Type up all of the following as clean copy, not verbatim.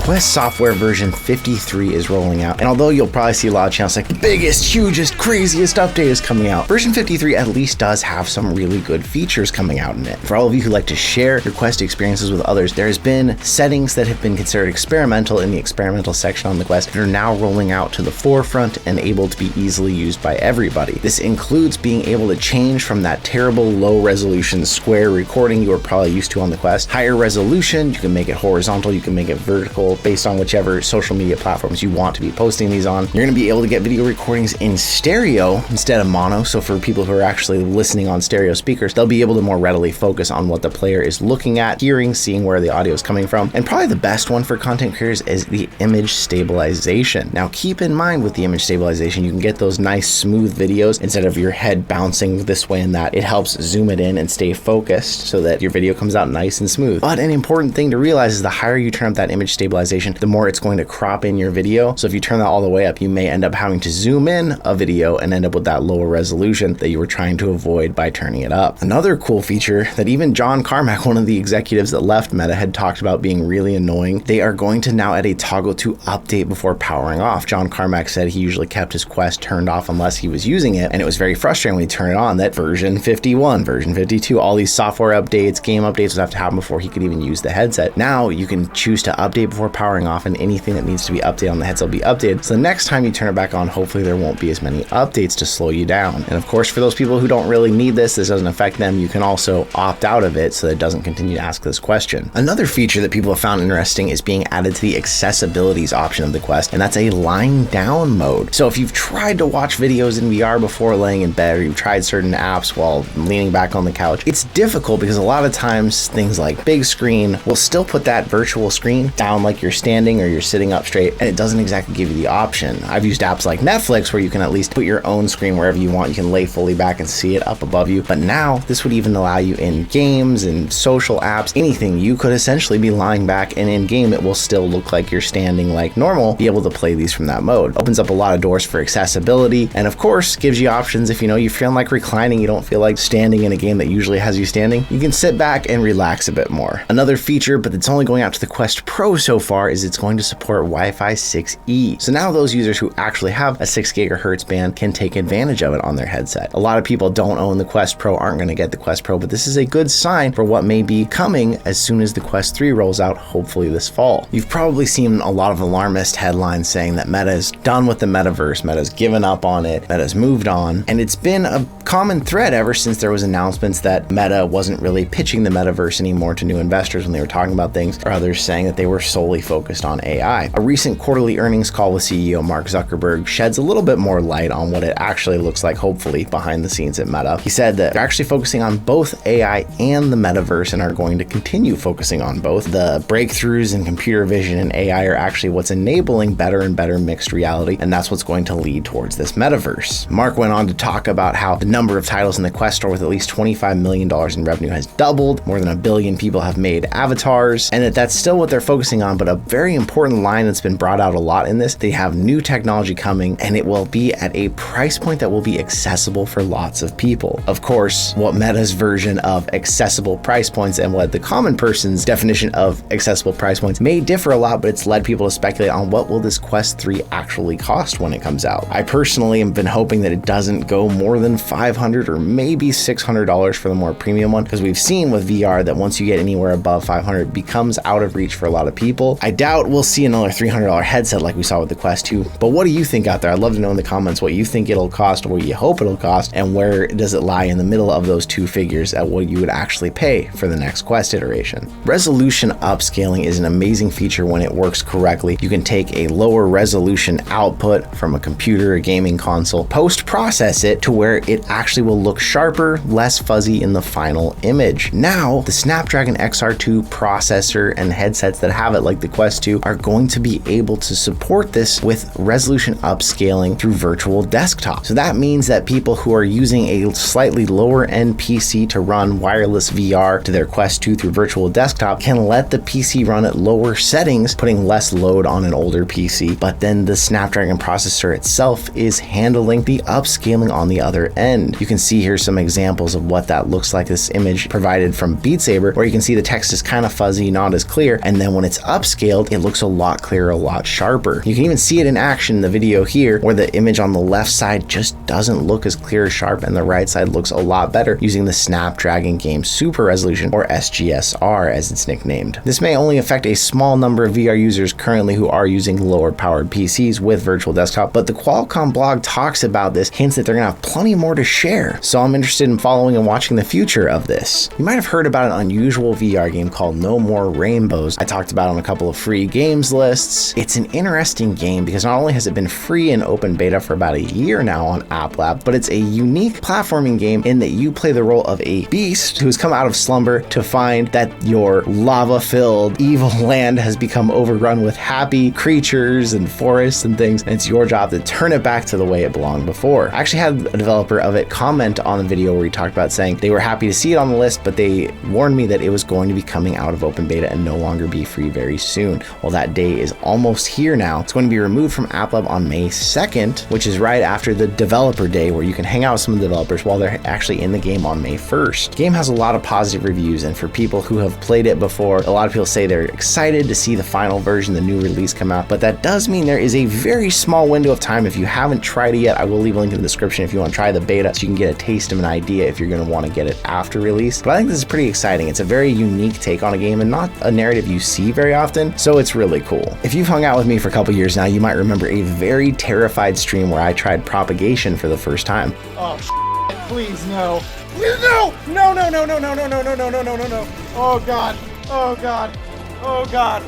Quest software version 53 is rolling out, and although you'll probably see a lot of channels like the biggest, hugest, craziest update is coming out, version 53 at least does have some really good features coming out in it. For all of you who like to share your Quest experiences with others, there has been settings that have been considered experimental in the experimental section on the Quest that are now rolling out to the forefront and able to be easily used by everybody. This includes being able to change from that terrible low resolution square recording you are probably used to on the Quest. Higher resolution, you can make it horizontal, you can make it vertical based on whichever social media platforms you want to be posting these on. You're going to be able to get video recordings in stereo instead of mono, so for people who are actually listening on stereo speakers, they'll be able to more readily focus on what the player is looking at, hearing, seeing where the audio is coming from. And probably the best one for content creators is the image stabilization. Now keep in mind with the image stabilization, you can get those nice smooth videos instead of your head bouncing this way and that. It helps zoom it in and stay focused so that your video comes out nice and smooth. But an important thing to realize is the higher you turn up that image stabilization, the more it's going to crop in your video. So if you turn that all the way up, you may end up having to zoom in a video and end up with that lower resolution that you were trying to avoid by turning it up. Another cool feature that even John Carmack, one of the executives that left Meta, had talked about being really annoying, they are going to now add a toggle to update before powering off. John Carmack said he usually kept his Quest turned off unless he was using it, and it was very frustrating when he turned it on that version 51, version 52, all these software updates, game updates would have to happen before he could even use the headset. Now you can choose to update before powering off, and anything that needs to be updated on the headset will be updated. So the next time you turn it back on, hopefully there won't be as many updates to slow you down. And of course, for those people who don't really need this doesn't affect them, you can also opt out of it so that it doesn't continue to ask this question. Another feature that people have found interesting is being added to the accessibilities option of the Quest, and that's a lying down mode. So if you've tried to watch videos in VR before laying in bed, or you've tried certain apps while leaning back on the couch, it's difficult because a lot of times things like big screen will still put that virtual screen down like you're standing or you're sitting up straight, and it doesn't exactly give you the option. I've used apps like Netflix where you can at least put your own screen wherever you want. You can lay fully back and see it up above you. But now this would even allow you in games and social apps, anything. You could essentially be lying back, and in game it will still look like you're standing like normal, be able to play these from that mode. Opens up a lot of doors for accessibility, and of course gives you options. If you're feeling like reclining, you don't feel like standing in a game that usually has you standing, you can sit back and relax a bit more. Another feature, but it's only going out to the Quest Pro so far, is it's going to support Wi-Fi 6E. So now those users who actually have a 6 gigahertz band can take advantage of it on their headset. A lot of people don't own the Quest Pro, aren't going to get the Quest Pro, but this is a good sign for what may be coming as soon as the Quest 3 rolls out, hopefully this fall. You've probably seen a lot of alarmist headlines saying that Meta is done with the Metaverse, Meta's given up on it, Meta's moved on, and it's been a common thread ever since there was announcements that Meta wasn't really pitching the Metaverse anymore to new investors when they were talking about things, or others saying that they were solely focused on AI. A recent quarterly earnings call with CEO Mark Zuckerberg sheds a little bit more light on what it actually looks like, hopefully, behind the scenes at Meta. He said that they're actually focusing on both AI and the Metaverse and are going to continue focusing on both. The breakthroughs in computer vision and AI are actually what's enabling better and better mixed reality, and that's what's going to lead towards this Metaverse. Mark went on to talk about how the number of titles in the Quest store with at least $25 million in revenue has doubled, more than 1 billion people have made avatars, and that's still what they're focusing on. But a very important line that's been brought out a lot in this, they have new technology coming, and it will be at a price point that will be accessible for lots of people. Of course, what Meta's version of accessible price points and what the common person's definition of accessible price points may differ a lot, but it's led people to speculate on what will this Quest 3 actually cost when it comes out. I personally have been hoping that it doesn't go more than $500 or maybe $600 for the more premium one, because we've seen with VR that once you get anywhere above $500, it becomes out of reach for a lot of people. I doubt we'll see another $300 headset like we saw with the Quest 2, but what do you think out there? I'd love to know in the comments what you think it'll cost, what you hope it'll cost, and where does it lie in the middle of those two figures at what you would actually pay for the next Quest iteration. Resolution upscaling is an amazing feature when it works correctly. You can take a lower resolution output from a computer, a gaming console, post-process it to where it actually will look sharper, less fuzzy in the final image. Now, the Snapdragon XR2 processor and headsets that have it, like the Quest 2, are going to be able to support this with resolution upscaling through virtual desktop. So that means that people who are using a slightly lower end PC to run wireless VR to their Quest 2 through virtual desktop can let the PC run at lower settings, putting less load on an older PC, but then the Snapdragon processor itself is handling the upscaling on the other end. You can see here some examples of what that looks like. This image provided from Beat Saber, where you can see the text is kind of fuzzy, not as clear, and then when it's upscaled, upscaled. It looks a lot clearer, a lot sharper. You can even see it in action in the video here, where the image on the left side just doesn't look as clear or sharp, and the right side looks a lot better using the Snapdragon Game Super Resolution, or SGSR as it's nicknamed. This may only affect a small number of VR users currently who are using lower powered PCs with virtual desktop, but the Qualcomm blog talks about this, hints that they're gonna have plenty more to share. So I'm interested in following and watching the future of this. You might have heard about an unusual VR game called No More Rainbows. I talked about it on a couple of free games lists. It's an interesting game because not only has it been free in open beta for about a year now on App Lab, but it's a unique platforming game in that you play the role of a beast who has come out of slumber to find that your lava-filled evil land has become overrun with happy creatures and forests and things, and it's your job to turn it back to the way it belonged before. I actually had a developer of it comment on the video where he talked about saying they were happy to see it on the list, but they warned me that it was going to be coming out of open beta and no longer be free very soon. Well, that day is almost here now. It's going to be removed from App Lab on May 2nd, which is right after the developer day where you can hang out with some of the developers while they're actually in the game on May 1st. The game has a lot of positive reviews, and for people who have played it before, a lot of people say they're excited to see the final version, the new release come out, but that does mean there is a very small window of time. If you haven't tried it yet, I will leave a link in the description if you want to try the beta so you can get a taste of an idea if you're going to want to get it after release. But I think this is pretty exciting. It's a very unique take on a game and not a narrative you see very often, so it's really cool. If you've hung out with me for a couple years now, you might remember a very terrified stream where I tried propagation for the first time. Oh, shit, please, no. No! No, no, no, no, no, no, no, no, no, no, no, no, no. Oh, God. Oh, God. Oh, God.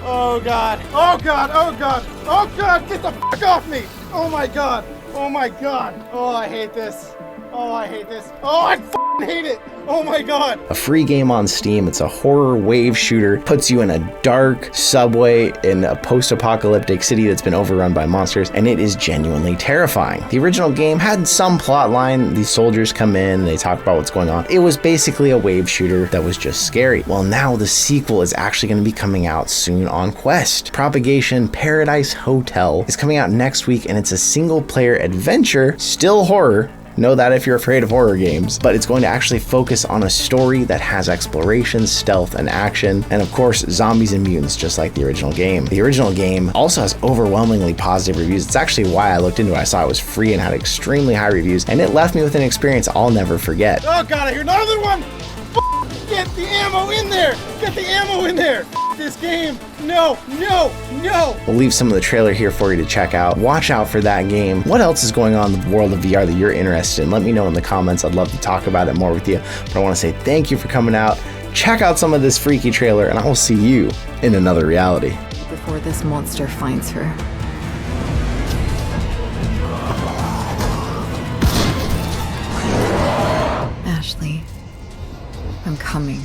Oh, God. Oh, God. Oh, God. Oh, God. Get the fuck off me. Oh, my God. Oh, my God. Oh, I hate this. Oh, I hate this. Oh, I fucking hate it. Oh my God. A free game on Steam. It's a horror wave shooter. Puts you in a dark subway in a post-apocalyptic city that's been overrun by monsters, and it is genuinely terrifying. The original game had some plot line. These soldiers come in, they talk about what's going on. It was basically a wave shooter that was just scary. Well, now the sequel is actually going to be coming out soon on Quest. Propagation Paradise Hotel is coming out next week, and it's a single-player adventure, still horror. Know that if you're afraid of horror games, but it's going to actually focus on a story that has exploration, stealth, and action, and of course, zombies and mutants, just like the original game. The original game also has overwhelmingly positive reviews. It's actually why I looked into it. I saw it was free and had extremely high reviews, and it left me with an experience I'll never forget. Oh God, I hear another one! Get the ammo in there! Get the ammo in there! This game! No, no, no! We'll leave some of the trailer here for you to check out. Watch out for that game. What else is going on in the world of VR that you're interested in? Let me know in the comments. I'd love to talk about it more with you. But I want to say thank you for coming out. Check out some of this freaky trailer, and I will see you in another reality. Before this monster finds her. Ashley, I'm coming.